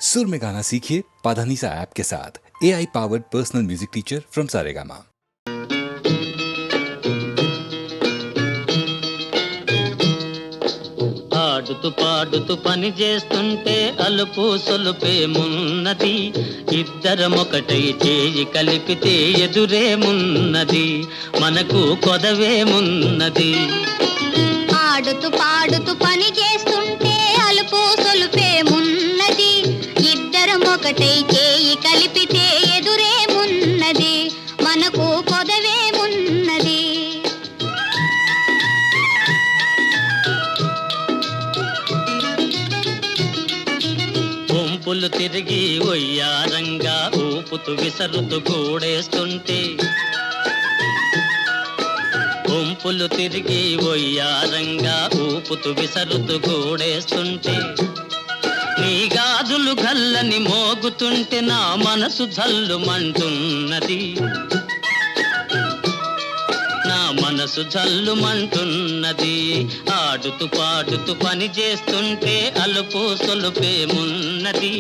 सुर में गाना सीखिए पाधानीसा ऐप के साथ। AI powered personal music teacher from Saregama. ఆడుతూ పాడుతూ పని చేస్తుంటే అలుపు సొలుపేమున్నది, ఇద్దరమొకటై చేయి కలిపితే ఎదురేమున్నది, మనకు కొదవేమున్నది. ఆడుతూ పాడుతూ పని చేస్తుంటే అలుపు సొలుపేమున్నది, ఇద్దరమొకటై చేయి కలిపితే ఎదురేమున్నది, మనకు కొదవేమున్నది. గుంపులు తిరిగి ఒయ్యారంగా ఊపుతూ విసరుతూ కూడేస్తుంటే, గుంపులు తిరిగి ఒయ్యారంగా ఊపుతూ విసరుతూ కూడేస్తుంటే, నీ గాజులు గల్లని మోగుతుంటే నా మనసు జల్లుమంటున్నది, నా మనసు జల్లుమంటున్నది. ఆడుతూ పాడుతూ పని చేస్తుంటే అలుపు సొలుపేమున్నది,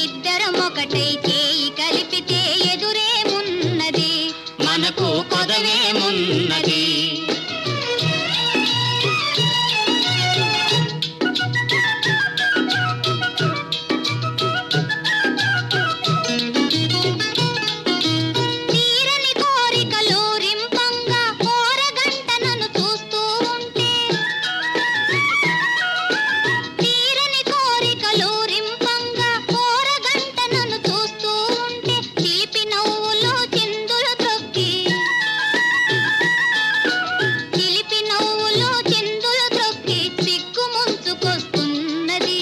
ఇద్దరమొకటై చేయి కలిపితే ఎదురేమున్నది, మనకు కొదవేమున్నది. తీరని కోరికలు రింపంగా కోరగంట నన్ను చూస్తూ ఉంటే, తీరని కోరికలు రింపంగా కోరగంట నన్ను చూస్తూ ఉంటే, చిలిపి నవ్వులు చిందులు త్రొక్కి, చిలిపి నవ్వులు చిందులు త్రొక్కి సిగ్గు ముంచుకొస్తున్నది,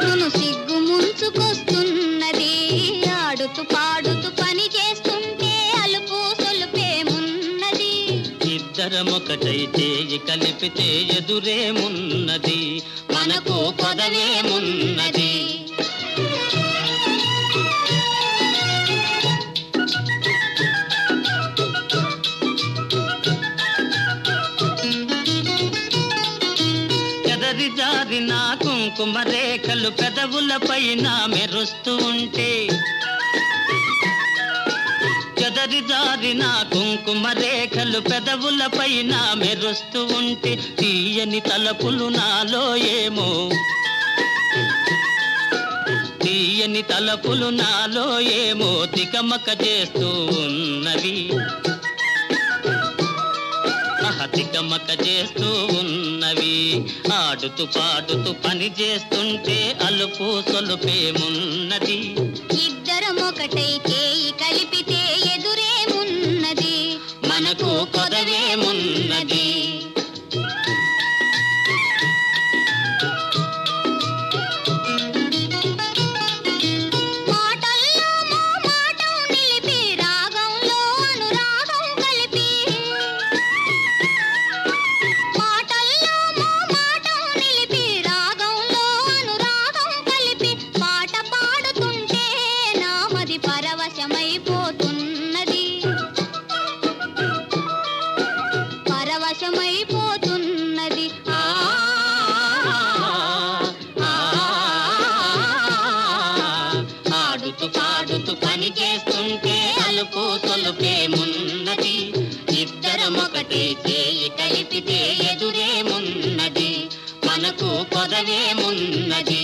నన్ను సిగ్గు ముంచుకొస్తున్నది. ఆడుతూ పాడుతూ పని చేస్తుంటే అలుపు సొలుపేమున్నది, ఇద్దరమొకటై చేయి కలిపితే ఎదురేమున్నది, మనకు కొదవేమున్నది. ఎదరి జారిన కుంకుమ రేఖలు పెదవులపైన మెరుస్తూ ఉంటే, చెదరి జారిన కుంకుమ రేఖలు పెదవులపైన మెరుస్తూ ఉంటే, తీయని తలపులు నాలో ఏమో, తీయని తలపులు నాలో ఏమో తికమక చేస్తూ ఉన్నవి, తికమక చేస్తూ ఉన్నవి. ఆడుతూ పాడుతూ పని చేస్తుంటే అలుపు సొలుపేమున్నది, ఇద్దరమొకటై చేయి కలిపితే ఎదురేమున్నది, మనకు కొదవేమున్నది. మాటల్లో మా మాటం నిలిపి రాగంలో అనురాగం కలిపి, మాటల్లో మా మాటం నిలిపి రాగంలో అనురాగం కలిపి, పాట పాడుతుంటే నామది పరవశమైపోతున్నది, పరవశమైపోతున్నది. ఆడుతూ పాడుతూ పని చేస్తుంటే అలుపు సొలుపేమున్నది, ఇద్దరమొకటే చేయి కలిపితే ఎదురేమున్నది, మనకు కొదవేమున్నది.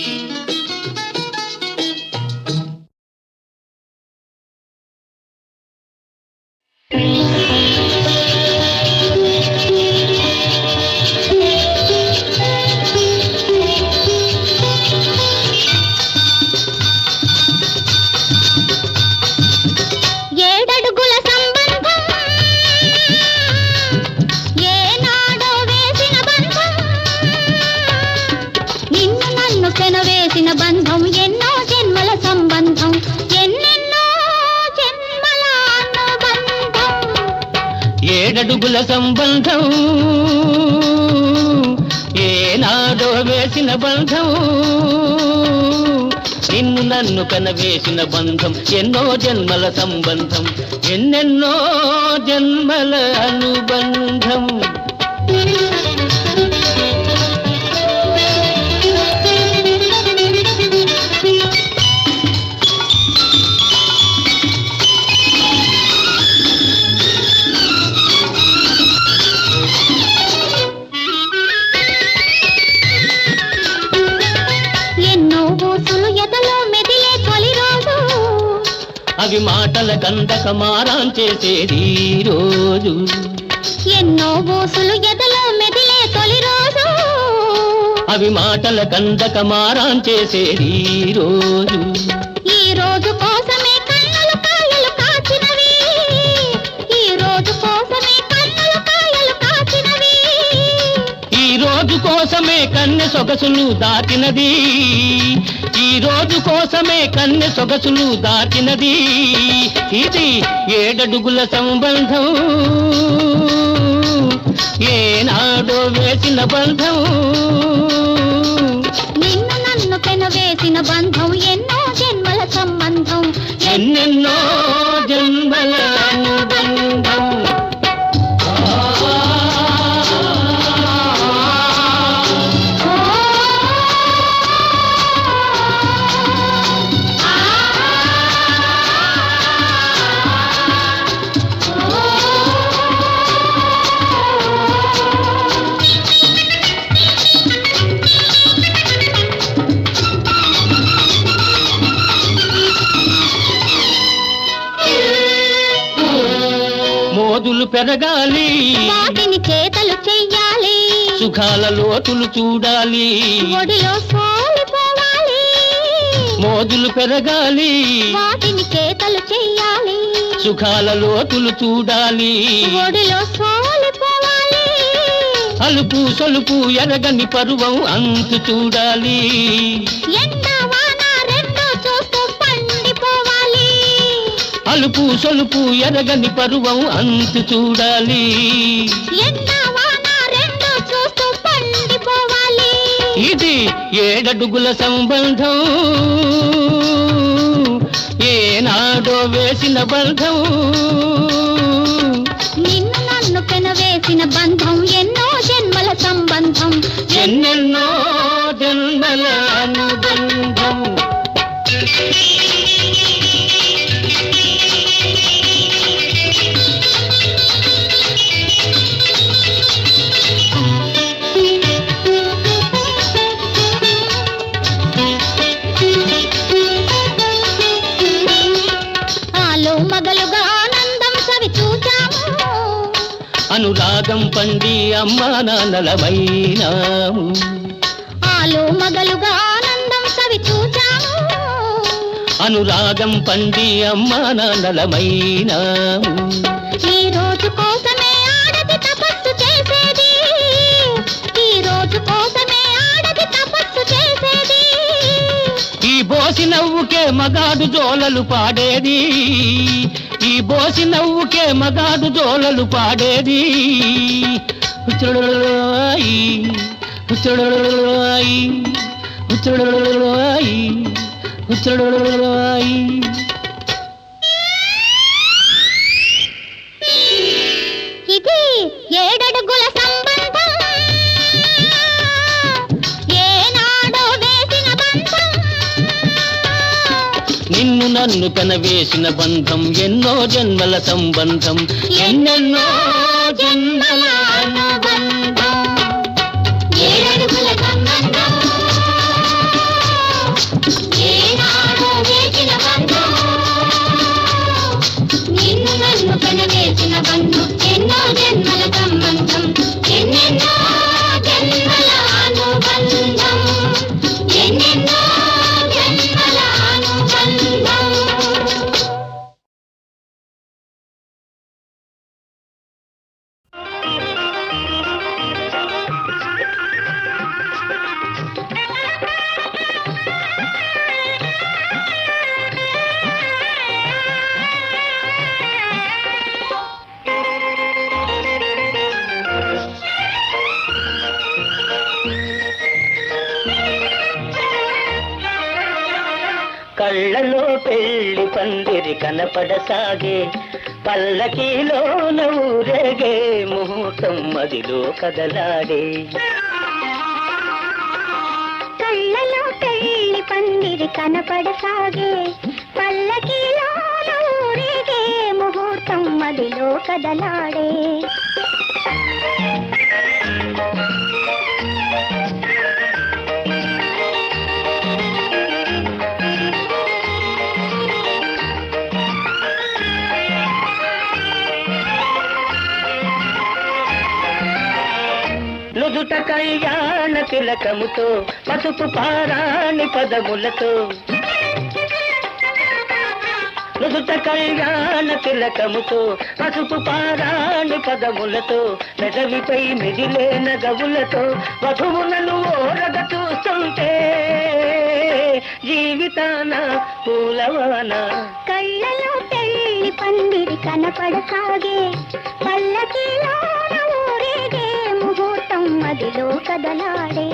ఏడడుగుల సంబంధం ఏనాడో వేసిన బంధం, నిన్ను నన్ను పెనవేసిన బంధం, ఎన్నో జన్మల సంబంధం, ఎన్నెన్నో జన్మల అనుబంధం. ఏడడుగుల సంబంధం ఏనాడో వేసిన బంధం, నిన్ను నన్ను కనవేసిన బంధం, ఎన్నో జన్మల సంబంధం, ఎన్నెన్నో జన్మల అనుబంధం. అవి మాటల గంధక మారాం చేసేది ఈ రోజు. ఎన్నో బూసులు ఎదలో మెదిలే తొలి రోజు, అవి మాటల గంధక మారాం చేసేది ఈ రోజు. ఈ రోజు కోసమే కన్నులు కాయలు కాచినవి, ఈ రోజు కోసమే కన్నులు కాయలు కాచినవి, ఈ రోజు కోసమే కన్నె సొగసులు దాటినది, ఈ రోజు కోసమే కన్నె సొగసులు దాటినది. ఇది 7 అడుగుల సంబంధం, ఏనాడో వేసిన బంధం. నిన్ను నన్ను పెనవేసిన బంధం ఎన్నో జన్మల సంబంధం, ఎన్నెన్నో జన్మల అనుబంధం. మోదులు పెరగాలి, వాటిని చేతలు చెయ్యాలి, సుఖాల లోతులు చూడాలి. ఒడిలో సోలిపోవాలి, మోదులు పెరగాలి, వాటిని చేతలు చెయ్యాలి, సుఖాల లోతులు చూడాలి. ఒడిలో సోలిపోవాలి, అలుపు సొలుపు ఎరగని పరువం అంతు చూడాలి. ఎండ వాన రెండు చూస్తూ పండిపోవాలి, అలుపు సొలుపు ఎరగని పరువం అంతు చూడాలి. ఎండ వాన రెండు చూస్తూ పండిపోవాలి. ఇది 7 అడుగుల సంబంధం, ఏనాడో వేసిన బంధం. నిన్ను నన్ను పెనవేసిన బంధం ఎన్నో జన్మల సంబంధం, ఎన్నెన్నో జన్మల అనుబంధం. ఆలో మగలుగా ఆనందం సవి చూచాము, అనురాగం పండి అమ్మా నాన్నలమైనాము. ఆలో మగలుగా ఆనందం సవి చూచాము, అనురాగం పండి అమ్మా నాన్నలమైనాము. ఈ రోజు కోసమే ఆడది తపస్సు చేసేది, ఈ రోజు కోసమే ఆడది తపస్సు చేసేది, ఈ బోసి నవ్వుకే మగాడు జోలలు పాడేది, ఈ బోసి నవ్వుకే మగాడు జోలలు పాడేది. ఉచ్చడోయి ఉచ్చడోయి ఉచ్చడోయి ఉచ్చడోయి. ఇది 7 అడుగుల సంబంధం, ఏనాడో వేసిన బంధం, నిన్ను నన్ను కనవేసిన బంధం ఎన్నో జన్మల సంబంధం, ఎన్నెన్నో జన్మల అనుబంధం. 7 అడుగుల సంబంధం, ఏనాడో వేసిన బంధం, నిన్ను నన్ను పెనవేసిన బంధం ఎన్నో జన్మల సంబంధం, ఎన్నెన్నో జన్మల అనుబంధం, ఎన్నెన్నో జన్మల అనుబంధం. కళ్ళలో పెళ్లి పందిరి కనపడసాగే, పల్లకీలోన ఊరేగే ముహూర్తం మదిలో కదలాడే. కళ్ళలో పెళ్లి పందిరి కనపడసాగే, పల్లకిలో ఊరేగే ముహూర్తం మదిలో కదలాడే. నుదుట కళ్యాణ తిలకముతో పసుపు పారాణి పదములతో నుదుట కళ్యాణ తిలకముతో పసుపు పారాణి పదములతో పెదవిపై మిగిలే నగవులతో వధువులను ఓరగ చూస్తుంటే జీవితాన పూలవాన కళ్ళలో పెళ్లి పందిరి కనపడసాగే పల్లకిలో ఊరేగే ముహూర్తం మదిలో కదలాడే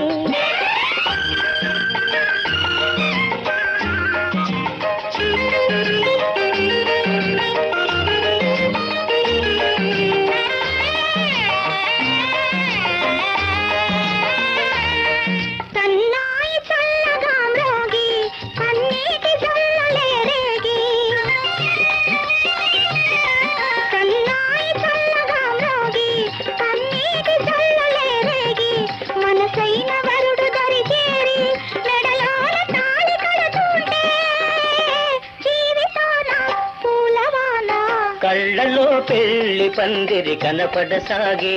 కళ్ళలో పెళ్లి పందిరి కనపడసాగే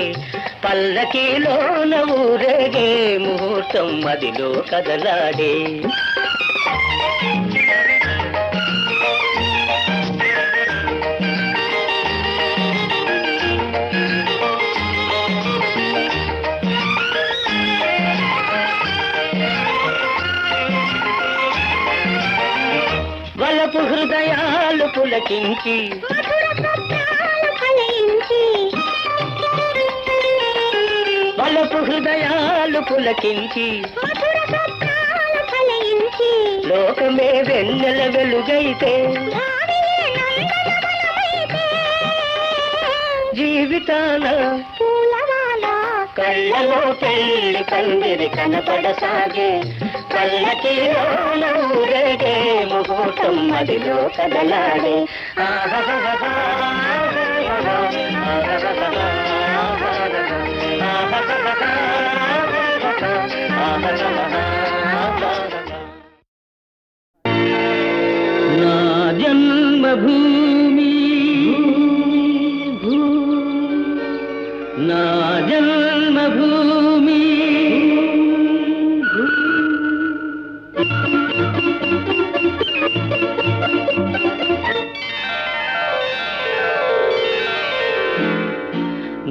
పల్లకిలోన ఊరేగే ముహూర్తం మదిలో కదలాడే వలపు హృదయాలు పులకించి వలపు హృదయాలు పులకించి లోకమే వెన్నెల వెలుగైతే జీవితాన కళ్ళలో పెళ్లి పందిరి కనపడసాగే పల్లకిలోన ఊరేగే ముహూర్తం మదిలో కదలాడే నా జన్మభూమి నా జన్మభూమి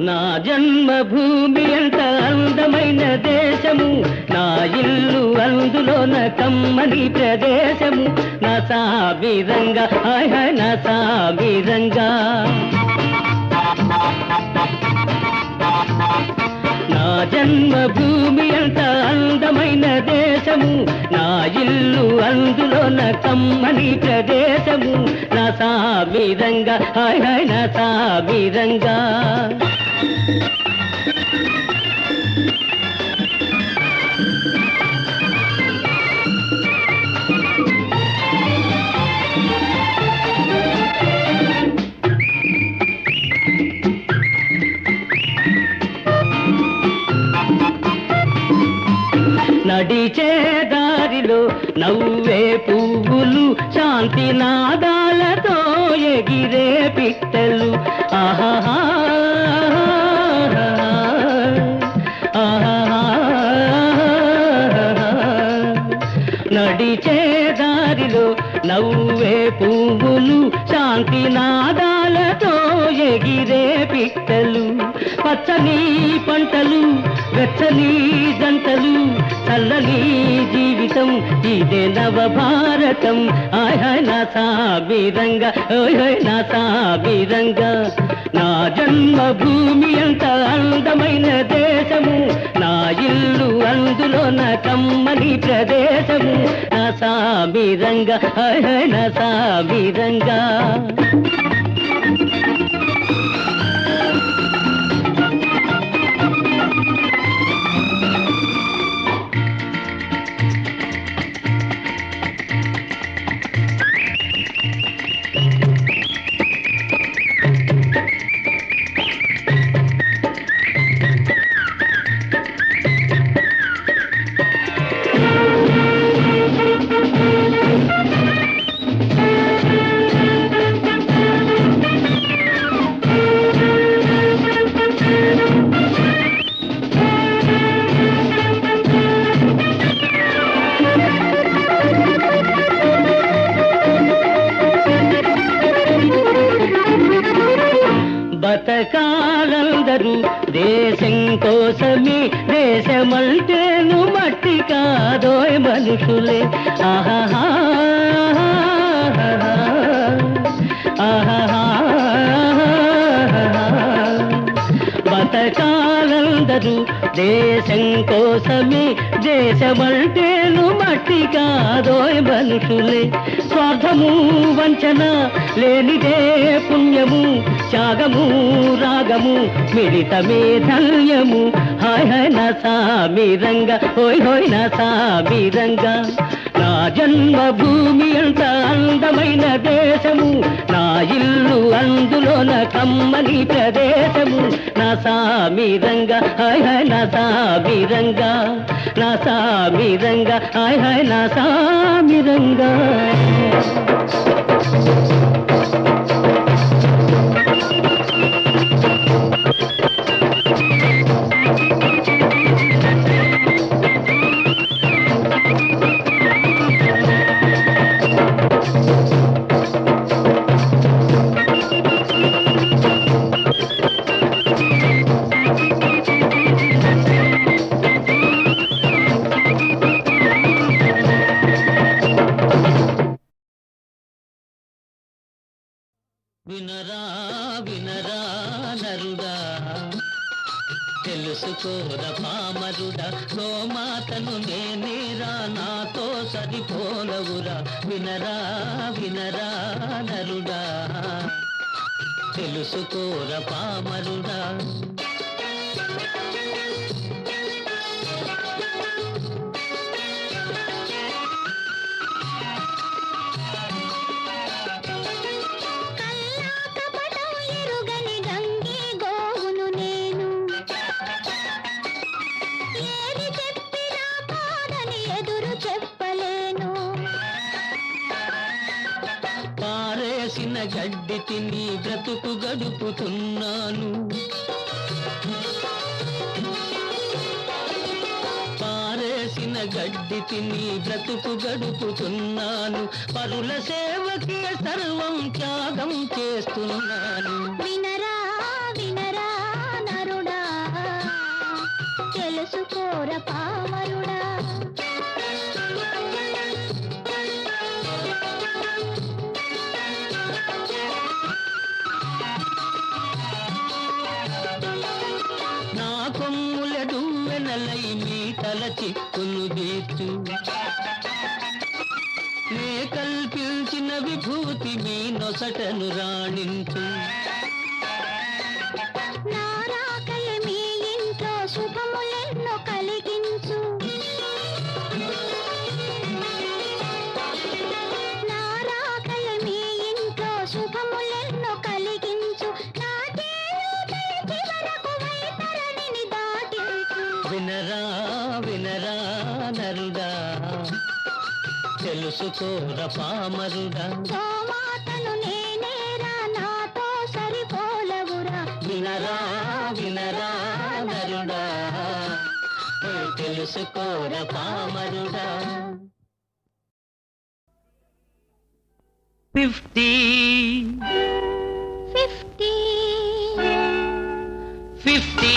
నా జన్మభూమి ఎంత అందమైన దేశము నా ఇల్లు అందులోన కమ్మని ప్రదేశము నా సామిరంగా హాయ్ హాయ్ నా సామిరంగా నా జన్మభూమి ఎంత అందమైన దేశము నా ఇల్లు అందులోన కమ్మని ప్రదేశము నా సామిరంగా హాయ్ హాయ్ నా సామిరంగా నడిచే దారిలో నవ్వే పువ్వులు శాంతి నాదాలతో ఎగిరే పిట్టలు ఆహా నడిచే దారిలో నవ్వే పువ్వులు శాంతి నాదాలతో ఎగిరే పిట్టలు పచ్చని పంటలు వెచ్చని జంటలు చల్లని జీవితం ఇదే నవ భారతం ఆయ్ హాయ్ నా సామిరంగా ఓయ్ హాయ్ నా సామిరంగా నా జన్మభూమి ఎంత అందమైన దేశము నా ఇల్లు అందులో నా కమ్మని ప్రదేశము నా సామిరంగా హాయ్ హాయ్ నా సామిరంగా బతకాలందరూ దేశం కోసమే, దేశమంటేను మట్టి కాదోయ్ మనుషులే. ఆహాహా ఆహాహా బతకాలందరూ దేశం కోసమే, దేశమంటేను మట్టి కాదోయ్ మనుషులే. స్వార్థము వంచన లేనిదే పుణ్యము, త్యాగము రాగము మిళితమే ధన్యము. హాయ్ హాయ్ నా సామిరంగ, హోయ్ హోయ్ నా సామిరంగ. నా జన్మభూమి అంత అందమైన దేశము, నా ఇల్లు అందులోన కమ్మని ప్రదేశము. నా సామిరంగ హాయ్ హాయ్ నా సామిరంగ, నా సామిరంగ హాయ్ హాయ్ నా సామిరంగ. వినరా వినరా నరుడా, తెలుసుకోర పామరుడా, గోమాతను నేనేరా నాతో సరిపోలవురా. వినరా వినరా నరుడా, తెలుసుకోర పామరుడా. పారేసిన గడ్డి తిని బ్రతుకు గడుపుతున్నాను, పారేసిన గడ్డి తిని బ్రతుకు గడుపుతున్నాను. పరుల సేవకే సర్వం త్యాగం చేస్తున్నాను. వినరా వినరా నరుడా, తెలుసుకోర పామరుడా. నా కొమ్ముల దుమ్మెనలై మీ తల చిక్కును దీర్చు, నే కల్పించిన విభూతి మీ నొసటను రాణించు. నా రాకయ మీ ఇంట్లో శుభములెన్నో కలిగించు, నా రాకయ మీ ఇంట్లో శుభములెన్నో కలిగించు. నా చివరకు వైతరణిని దాటించు. వినరా వినరా నరుడా, తెలుసుకోర పామరుడా. గోమాతను నేనేరా నాతో సరిపోలవురా. వినరా వినరా నరుడా, తెలుసుకోర పామరుడా. 50 50 50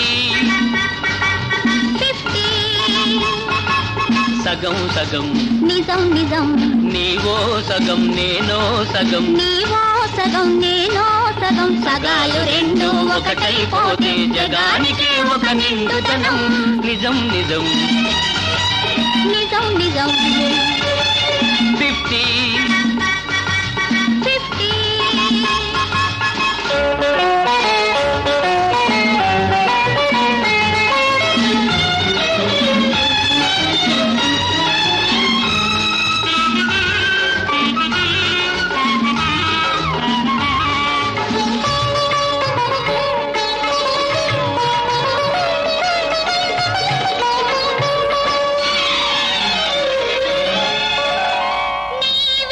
50 సగం సగం నిజం నిజం, నీవో సగం నేనో సగం, నీవో సగం నేనో సగం, సగాలు రెండు ఒకటైపోతే జగానికి ఒక నిండుతనం. నిజం నిజం నిజం నిజం. 50 50 నీవు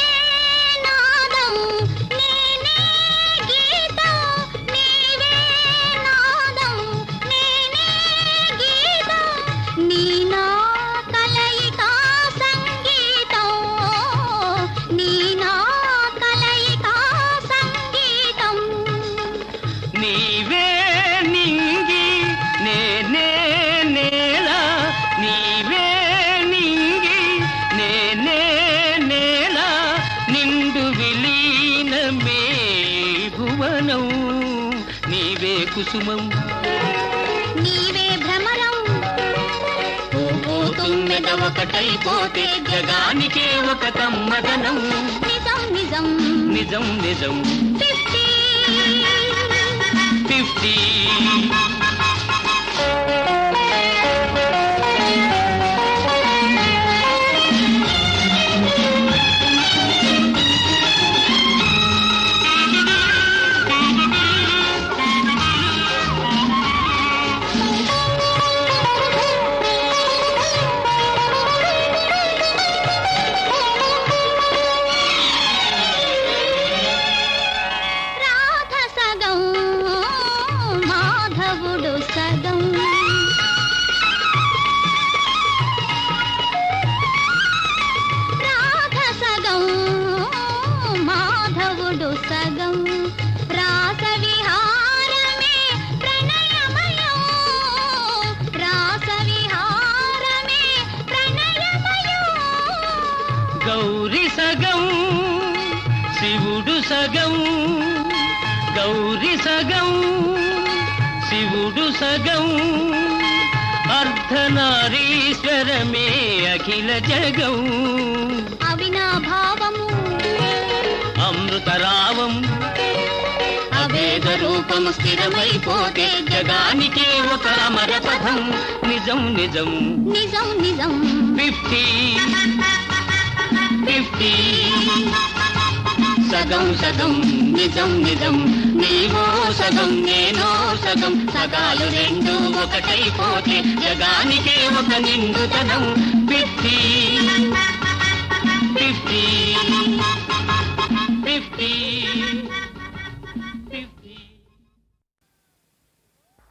కుసుమం నీవే భ్రమరం తుమ్మెద ఒకటైపోతే జగానికే ఒక కమ్మదనం నిజం నిజం నిజం నిజం 50 సగం రాస విహారమే ప్రణయమయం రాస విహారమే ప్రణయమయం గౌరి సగం శివుడు సగం గౌరి సగం శివుడు సగం అర్ధనారీశ్వరమే అఖిల జగం అవినాభావము అమృతరావం అభేద రూపము స్థిరమైపోతే జగానికే ఒక అమర పథం నిజం నిజం నిజం నిజం 50 సగం సగం నిజం నిజం నీవో సగం నేనో సగం సగాలు రెండు ఒకటైపోతే జగానికే ఒక నిండుతనం 50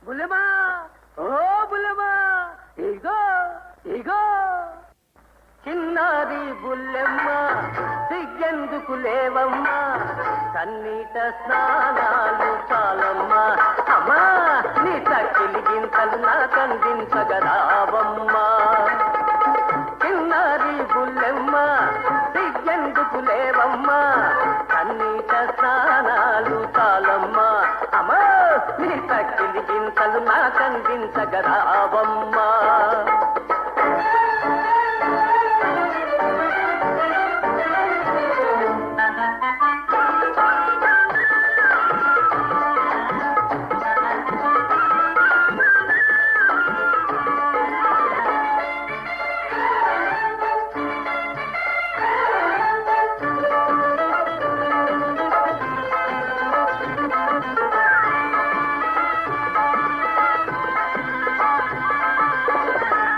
బుల్లెమా ఓ బుల్లెమా ఇగో ఇగో చిన్నారి బుల్లెమ్మ సిగ్గెందుకు లేవమ్మా కన్నీట స్నానాలు చాలమ్మా అమ్మా నీ తక్కిలి గింతలు నా కందించగరావమ్మా చిన్నారి బుల్లెమ్మ సిగ్గెందుకు లేవమ్మా కన్నీట స్నానాలు చాలమ్మా అమ్మా నీ తక్కిలి గింతలు నా కందించగరావమ్మా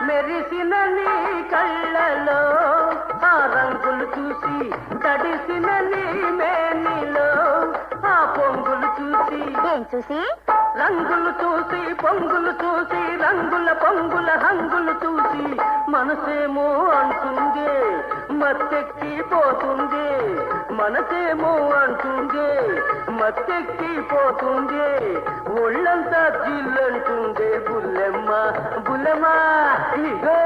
మెరిసిన నీ కళ్ళలో ఆ రంగులు చూసి తడిసిన నీ మేనిలో ఆ పొంగులు చూసి ఏం చూసి రంగులు చూసి పొంగులు చూసి రంగుల పొంగుల హంగులు చూసి మనసేమో అంటుంది మత్తెక్కి పోతుంది మనసేమో అంటుంది మత్తెక్కి పోతుంది ఒళ్ళంతా జిల్లంటుంది బుల్లెమ్మ బుల్లెమ్మ ఇగో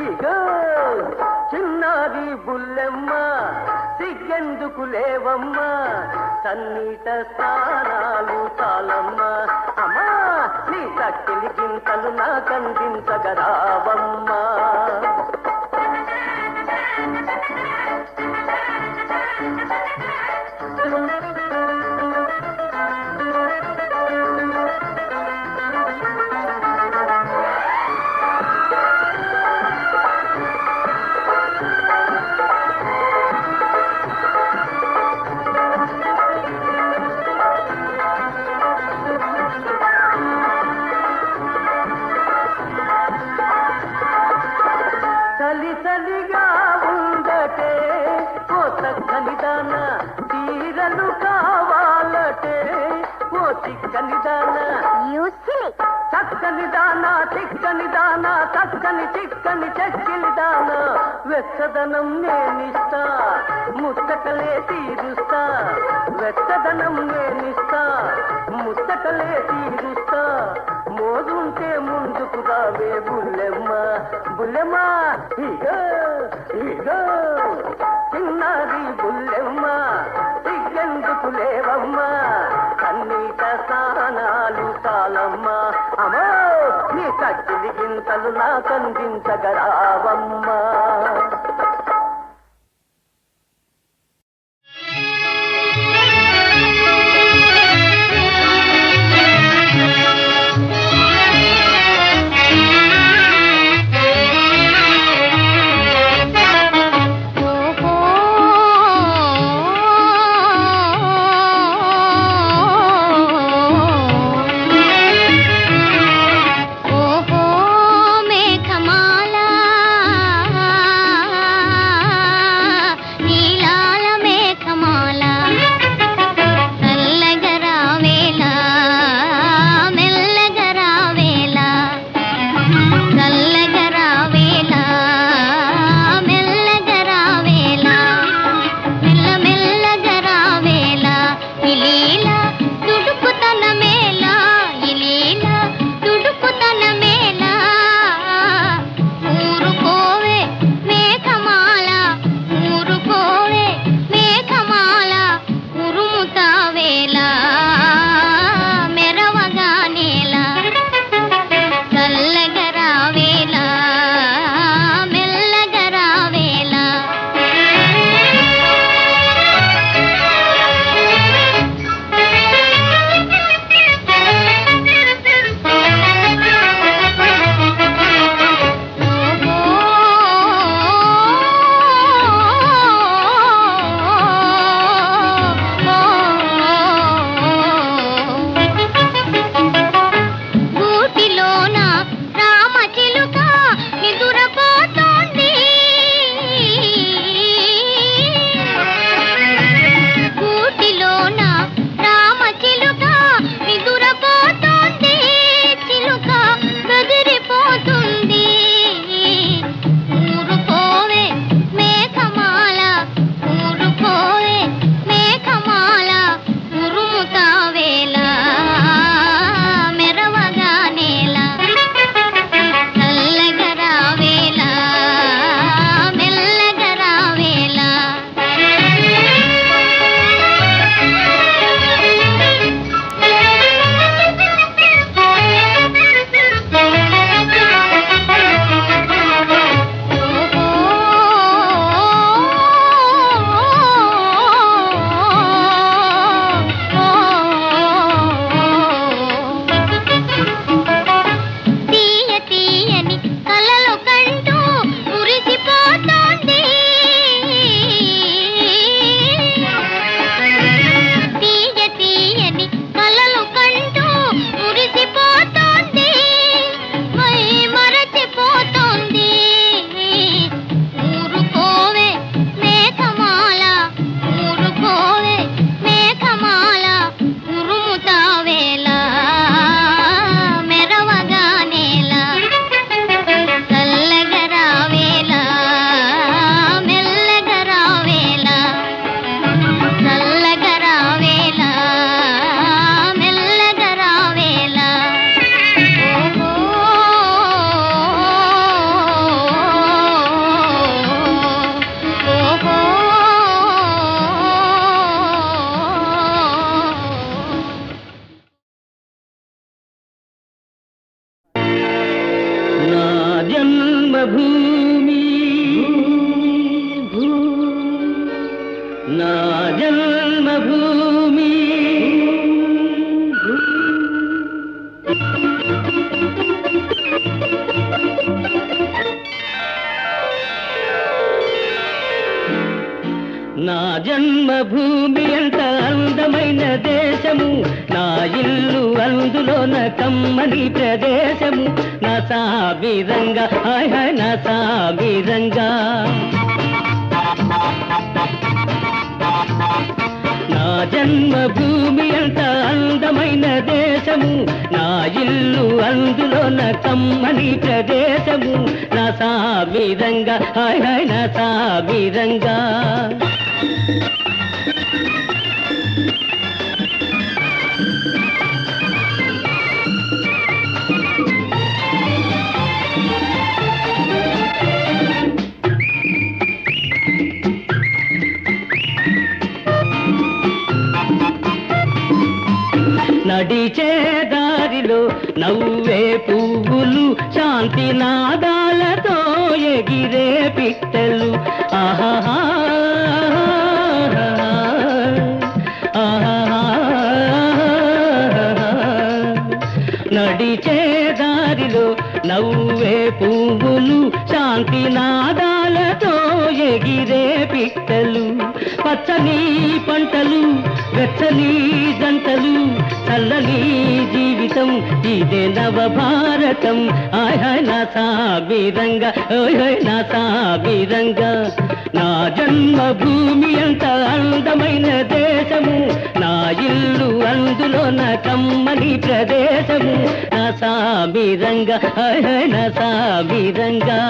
ఇగో చిన్నది బుల్లెమ్మ సిగ్గెందుకు లేవమ్మా సన్నీట స్నానాలు చాలమ్మా అమ్మా నీ తక్కిలి గింతలు నా కందించగరావమ్మా చలి చలిగా ఉండటే ఓ చక్కని దాన తీరలు కావాలటే ఓ చిక్కని దాన చక్కని దాన చిక్కని దాన చక్కని చిక్కని చెక్కిలి దాన వెచ్చదనం నేనిస్తా ముచ్చటలే తీరుస్తా వెచ్చదనం నేనిస్తా ముచ్చటలే తీరుస్తా మోదుంటే ముందుకు రావే బుల్లెమ్మ బుల్లెమ్మ ఇగో ఇగో చిన్నది బుల్లెమ్మ సిగ్గెందుకు లేవమ్మా కన్నీట స్నానాలు చేయుతలు నాకందించగరావమ్మా. జన్మభూమి నా జన్మభూమి నా జన్మభూమి ఎంత అందమైన దేశము, నా ఇల్లు అందులోన కమ్మని ప్రదేశము. నా సామిరంగా హాయ్ హాయ్ నా సామిరంగా, నా జన్మభూమి ఎంత అందమైన దేశము, నా ఇల్లు అందులోన కమ్మని ప్రదేశము. నా సామిరంగా హాయ్ హాయ్ నా సామిరంగా. నడిచే దారిలో నవ్వే పువ్వులు, శాంతి నాదాలతో ఎగిరే పిట్టలు. ఆహా నడిచే దారిలో నవ్వే పువ్వులు, శాంతి నాదాలతో ఎగిరే పిట్టలు. పచ్చని పంటలు, వెచ్చని జంటలు, చల్లని జీవితం ఇదే నవభారతం. హాయ్ హాయ్ నా సాబిరంగా, ఓయ్ హాయ్ నా సాబిరంగా. నా జన్మభూమి అంత అందమైన దేశము, నా ఇల్లు అందులో నా కమ్మని ప్రదేశము. నా సాబిరంగా, హాయ్ హాయ్ నా సాబిరంగా.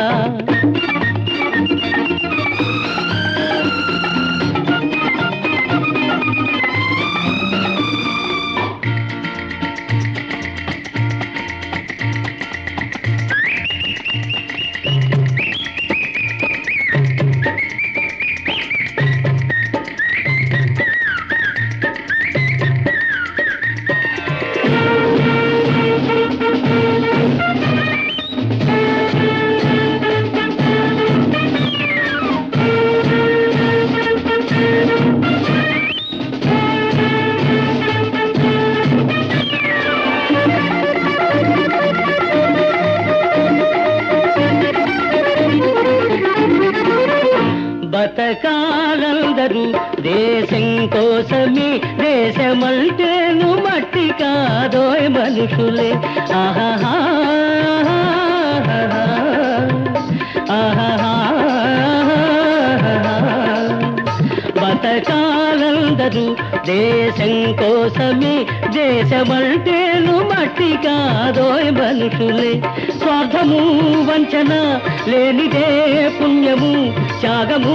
బతకాలందరూ దేశం కోసమే, దేశమంటేను మట్టి కాదోయ్ మనుషులే. ఆహా బతకాలందరూ దేశం కోసమే, దేశమంటేను మట్టి కాదోయ్ మనుషులే. స్వార్థము వంచన లేనిదే పుణ్యము, త్యాగము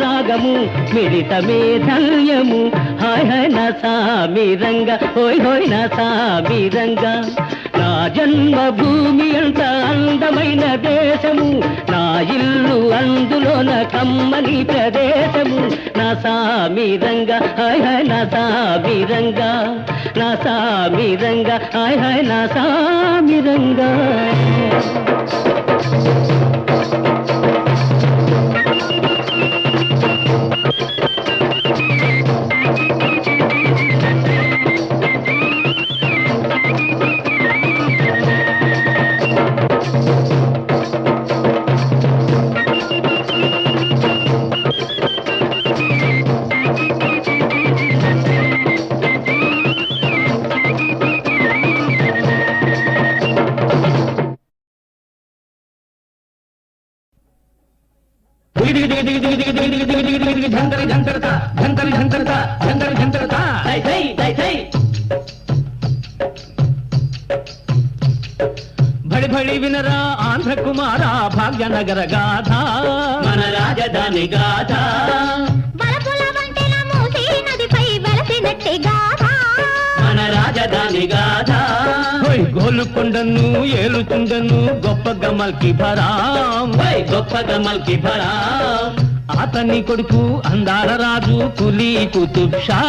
రాగము మిళితమే ధన్యము. హాయ్ హాయ్ నా సాబిరంగా, హోయ్ హోయ్ నా సాబిరంగా. నా జన్మభూమి అంత అందమైన దేశము, నా ఇల్లు అందులో నా కమ్మని ప్రదేశము. నా సాబిరంగా, హాయ్ హాయ్ నా సాబిరంగా. నా సాబిరంగా, హాయ్ హాయ్ నా సాబిరంగా. భడి భడి వినరా ఆంధ్ర కుమార భాగ్యనగర గాథ, మన రాజధాని గాథ. బలపుల వంటెన మూసీ నదిపై వెలసినట్టి గాథ, మన రాజధాని గాథ. గోలుకొండను ఏలుతుండను గొప్ప గమల్కి భరాం, గొప్ప గమల్కి భరాం. అతని కొడుకు అందాల రాజు కులీ కుతుబ్ షా,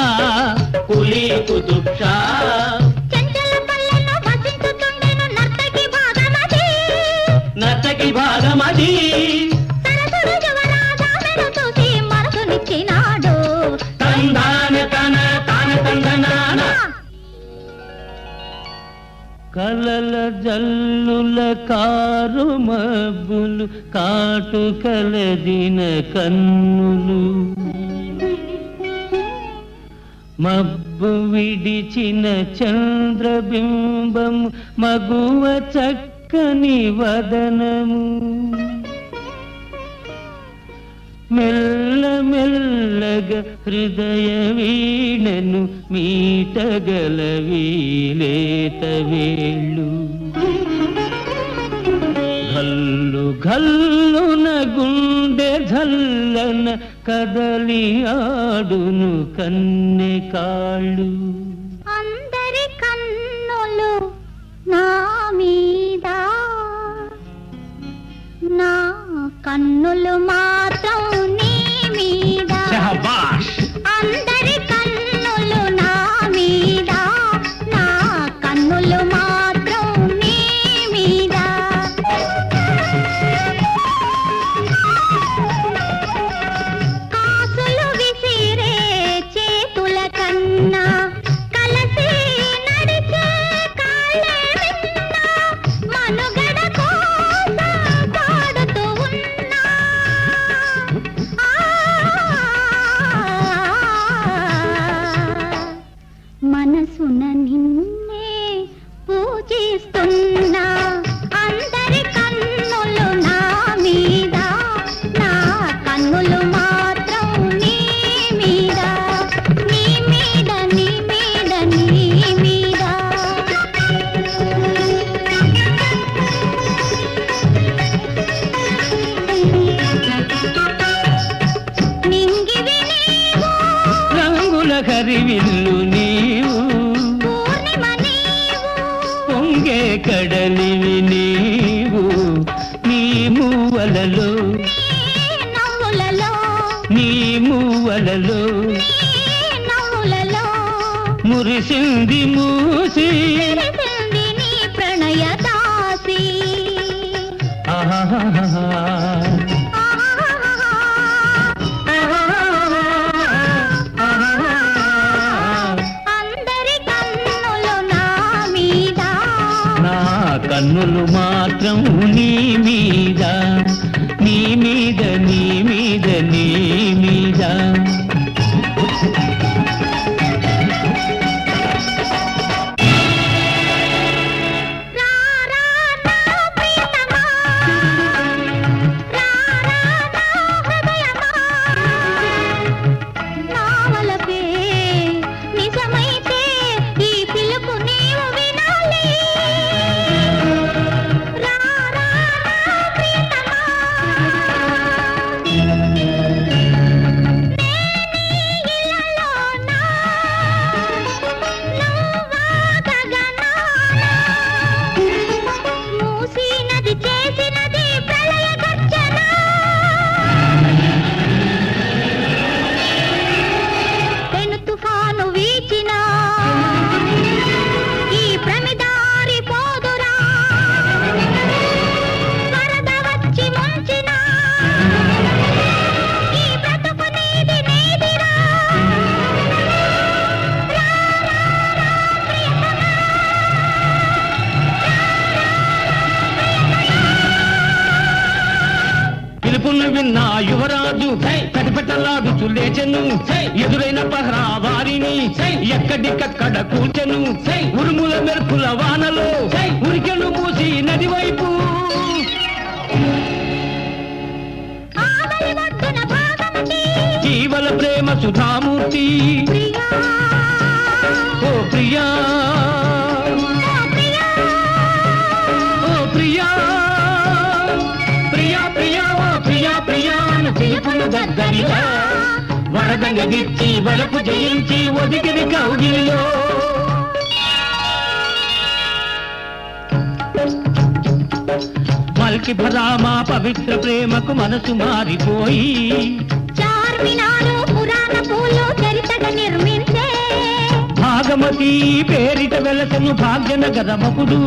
కులీ కుతుబ్ షా. చెంచల పల్లెలో వసించుతుండెను నర్తకి భాగమతి, నర్తకి భాగమతి. సరసుడు యువరాజామెను చూసి మనసునిచ్చినాడు. తందాన తన తాన తందనాన. కలల జల్లుల కారు మబ్బులు, కాటుకలదిన కన్నులు, మబ్బు విడిచిన చంద్రబింబము, మగువ చక్కని వదనము. మెల్ల మెల్లగా హృదయ వీణను మీటగల వీలేత వేళ్ళు. గల్లు గల్లున గుండె జల్లన కదలి ఆడును కన్నె కాళ్ళు. అందరి కన్నులు నా మీద, నా కన్నులు మాత్రం నీ మీద. అందరి కన్నులు నా మీద, నా కన్నులు మాత్రం నీ మీద. మనసున నిన్నే పూజిస్తున్నా అందరి కన్నులు నా మీద నా కన్నులు మాత్రం నీ మీద నీ మీద నీ మీద నీ మీద నింగివి నీవు రంగుల హరివిల్లు నీవు పూర్ణిమ నీవు పొంగే కడలివి నీవు నీ మూవలలో నవ్వులలో నీ మూవలలో నవ్వులలో మురిసింది మూసి తెలిసింది నీ ప్రణయ దాసి ఆహాహాహా. అందరి కన్నులు నా మీద నా కన్నులు మాత్రం నీ మీద నీ మీద నీ మీద నీ మీద రారా నా ప్రియతమా రారా నా హృదయమా నా వలపే నిజమైతే ఈ పిలుపు నీవు వినాలి రారా నా ప్రియతమా ఇళ్ళలోనా మూసీ నది చేసినది ప్రళయ గర్జన పెను తుఫాను వీచిన ఈ ప్రమిదారి పోదురా వరద వచ్చి ముంచిన ఈ బ్రతుకు నీది నీదిరా పిలుపును విన్న యువరాజు కటిపెట్టలాడుచు లేచెను ఎదురైన పహరా వారిని ఎక్కడికక్కడ కూర్చెను ఉరుముల మెరుపుల వానలో ఉరికెను మూసి నది వైపు ఆవలి ఒడ్డున భాగమతి జీవల ప్రేమ సుధామూర్తి ప్రియా ఓ ప్రియా ప్రియా ఓ ప్రియా ప్రియా ప్రియా ఓ ప్రియా ప్రియా అను పిలుపును దగ్గరగా వరదంగదిచ్చి వరపు జయించి ఒదిగిరి కౌగిలిలో మల్కి భరామా పవిత్ర ప్రేమకు మనసు మారిపోయి చార్మినారు పురాణ పూలు చరితగా నిర్మించే భాగమతి పేరిట వెలసను భాగ్యనగరమపుడు